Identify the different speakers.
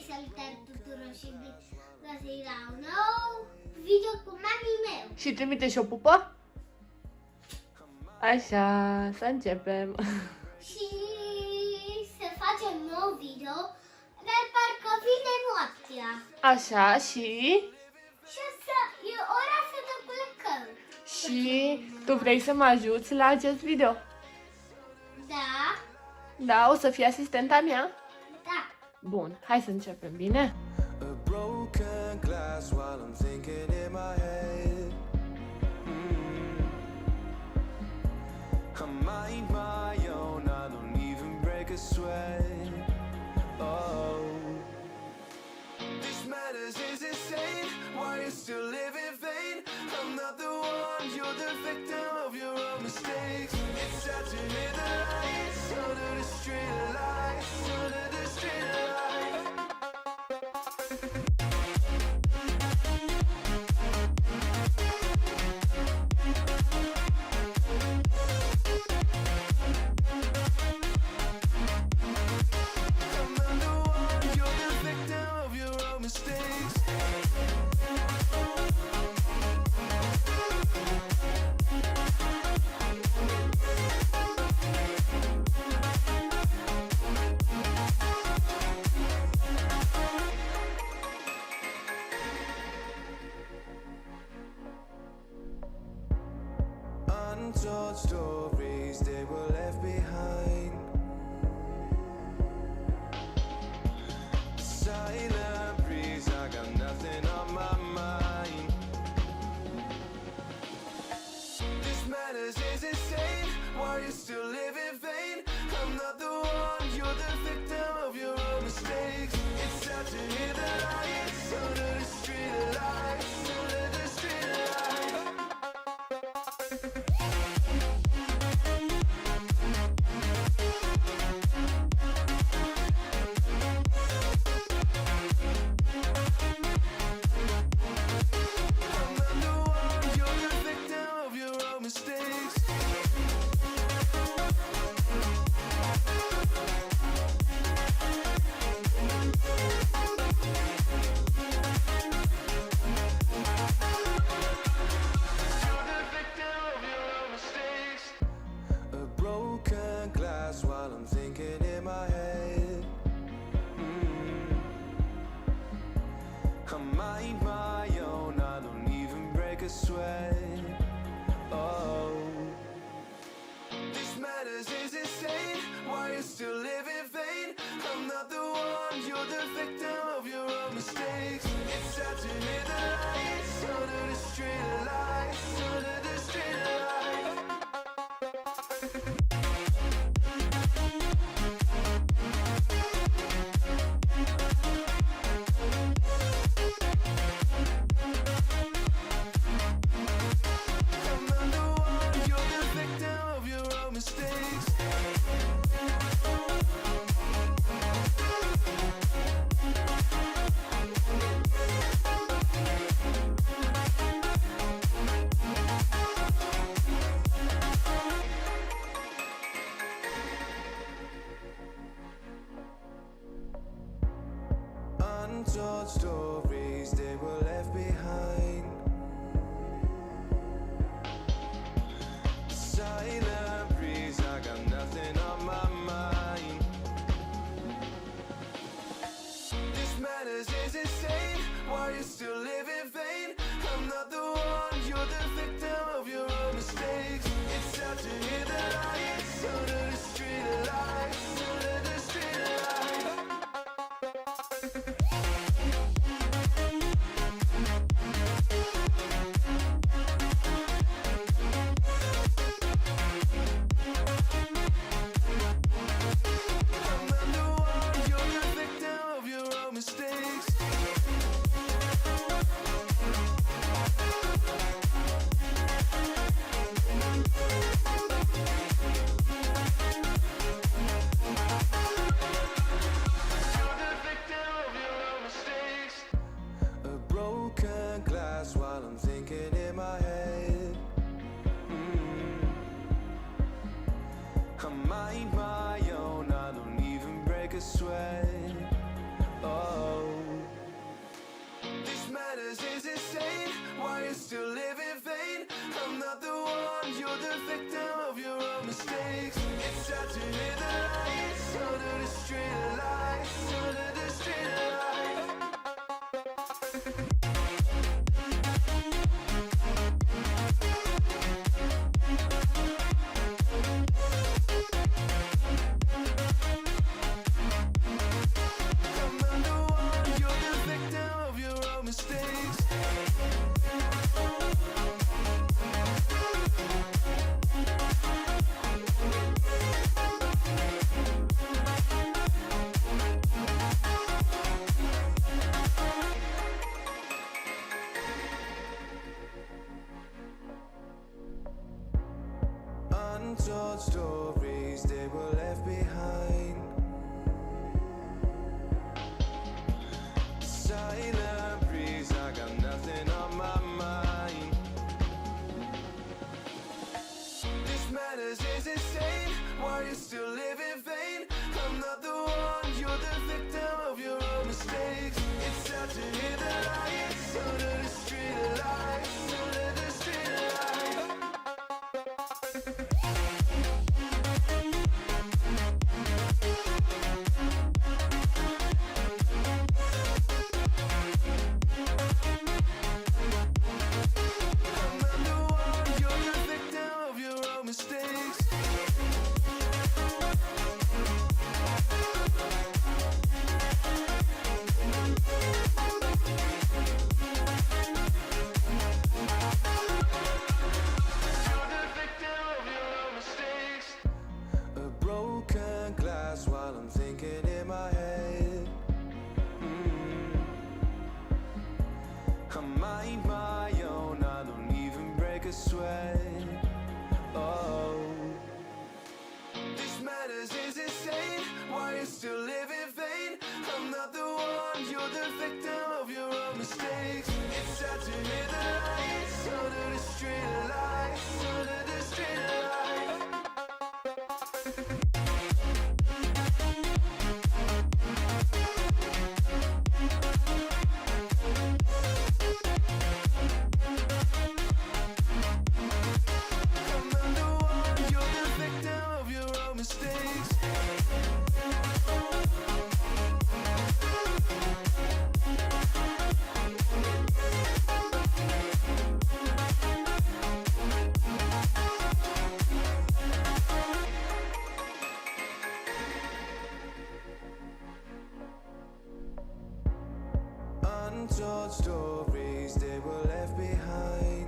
Speaker 1: Salutare tuturor și bine găsit la un nou video cu mami meu.
Speaker 2: Și trimite și o pupă? Așa, să începem.
Speaker 1: Și să facem un nou video, dar parcă vine noaptea.
Speaker 2: Așa, și
Speaker 1: E ora să ne plecăm.
Speaker 2: Și tu vrei să mă ajuți la acest video?
Speaker 1: Da,
Speaker 2: Da, o să fii asistenta mea?
Speaker 1: da.
Speaker 2: Bun, hai să începem, bine?
Speaker 3: A broken glass while I'm thinking in my head. I mind my own, I don't even break a sweat. Oh, this matters is insane. Why you still live in vain? I'm not the one, you're the victim of your own mistakes. It's sad to hear the lights under the street lights, under the street lights. Untold stories, they were left behind. Silent breeze, I got nothing on my mind. This matters is insane. Why you still live in vain? I'm not the one, you're the victim of your own mistakes. It's sad to hear the lights under the street lights, under the street lights. While I'm thinking in my head, I mind my own, I don't even break a sweat. Oh, this matters is insane. Why you still live in vain? I'm not the one, you're the victim of your own mistakes. It's sad to hear the lights under the street lights, under the street lights. Untold stories, they were left behind. Silent breeze, I got nothing on my mind. This matters is insane. Why you still live in vain? I'm not the one, you're the victim of your own mistakes. It's sad to hear the lights under the street lights, under the street lights. sad to hear the lights under the street lights, under the street lights. I'm not the one, you're the victim of your own mistakes. A broken glass while I'm thinking in my head. I mind my own, I don't even break a sweat. Oh, this matters is insane. Why you still live in vain? I'm not the one, you're the victim of your own mistakes. It's sad to hear the lights under the street lights, under the street lights. I'm not the one, you're the victim of your own mistakes. Untold stories, they were left behind.